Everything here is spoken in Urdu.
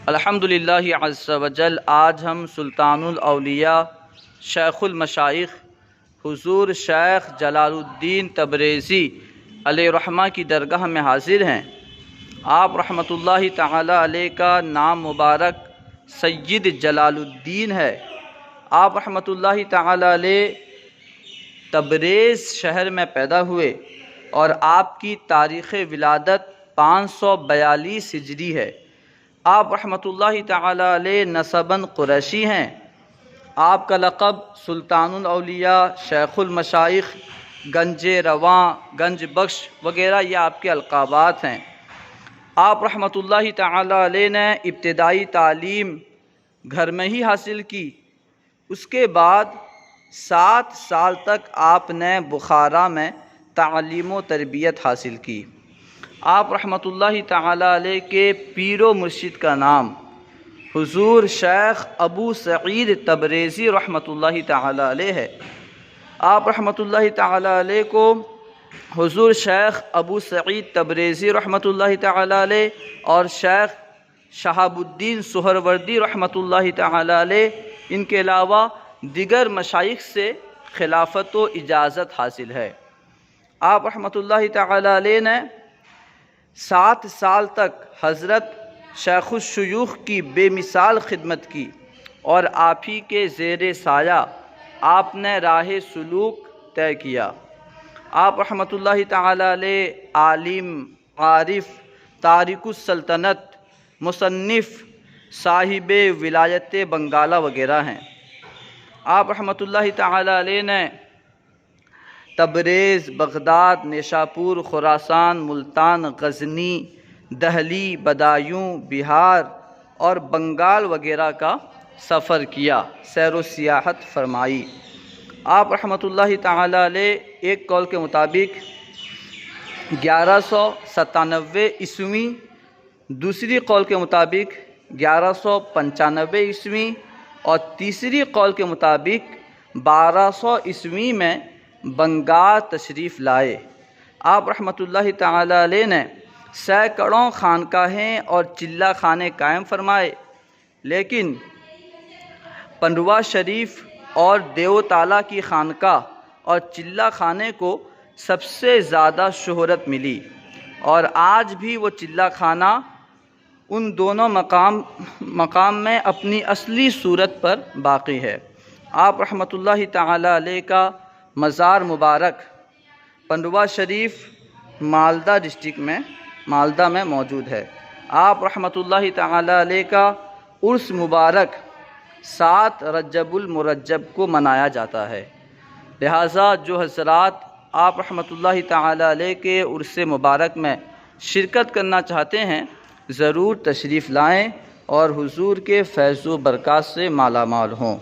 الحمدللہ عز وجل آج ہم سلطان الاولیاء شیخ المشائخ حضور شیخ جلال الدین تبریزی علیہ رحمہ کی درگاہ میں حاضر ہیں۔ آپ رحمۃ اللہ تعالی علیہ کا نام مبارک سید جلال الدین ہے۔ آپ رحمۃ اللہ تعالی علیہ تبریز شہر میں پیدا ہوئے اور آپ کی تاریخ ولادت 542 ہجری ہے۔ آپ رحمۃ اللہ تعالی علیہ نسباً قریشی ہیں۔ آپ کا لقب سلطان الاولیاء، شیخ المشائخ، گنج رواں، گنج بخش وغیرہ یہ آپ کے القابات ہیں۔ آپ رحمۃ اللہ تعالی علیہ نے ابتدائی تعلیم گھر میں ہی حاصل کی۔ اس کے بعد 7 سال تک آپ نے بخارا میں تعلیم و تربیت حاصل کی۔ آپ رحمۃ اللہ تعالی علیہ کے پیر و مرشد کا نام حضور شیخ ابو سعید تبریزی رحمۃ اللہ تعالی علیہ ہے۔ آپ رحمۃ اللہ تعالی علیہ کو حضور شیخ ابو سعید تبریزی رحمۃ اللہ تعالی علیہ اور شیخ شہاب الدین سہروردی رحمۃ اللہ تعالی علیہ ان کے علاوہ دیگر مشائخ سے خلافت و اجازت حاصل ہے۔ آپ رحمۃ اللہ تعالی علیہ نے 7 سال تک حضرت شیخ الشیوخ کی بے مثال خدمت کی اور آپ ہی کے زیر سایہ آپ نے راہ سلوک طے کیا۔ آپ رحمۃ اللہ تعالی علیہ عالم، عارف، تارک السلطنت، مصنف، صاحب ولایت بنگالہ وغیرہ ہیں۔ آپ رحمۃ اللہ تعالی علیہ نے تبریز، بغداد، نیشاپور، خراسان، ملتان، غزنی، دہلی، بدایوں، بہار اور بنگال وغیرہ کا سفر کیا، سیر و سیاحت فرمائی۔ آپ رحمۃ اللہ تعالی علیہ ایک قول کے مطابق 1197 عیسوی، دوسری قول کے مطابق 1195 عیسوی اور تیسری قول کے مطابق 1200 عیسوی میں بنگال تشریف لائے۔ آپ رحمۃ اللہ تعالی علیہ نے سینکڑوں خانقاہیں اور چلہ خانے قائم فرمائے، لیکن پنڈوا شریف اور دیو تالا کی خانقاہ اور چلہ خانے کو سب سے زیادہ شہرت ملی، اور آج بھی وہ چلہ خانہ ان دونوں مقام میں اپنی اصلی صورت پر باقی ہے۔ آپ رحمۃ اللہ تعالی علیہ کا مزار مبارک پنڈوا شریف مالدہ ڈسٹرکٹ میں مالدہ میں موجود ہے۔ آپ رحمۃ اللہ تعالی علیہ کا عرس مبارک 7 رجب المرجب کو منایا جاتا ہے، لہٰذا جو حضرات آپ رحمۃ اللہ تعالی علیہ کے عرس مبارک میں شرکت کرنا چاہتے ہیں ضرور تشریف لائیں اور حضور کے فیض و برکات سے مالا مال ہوں۔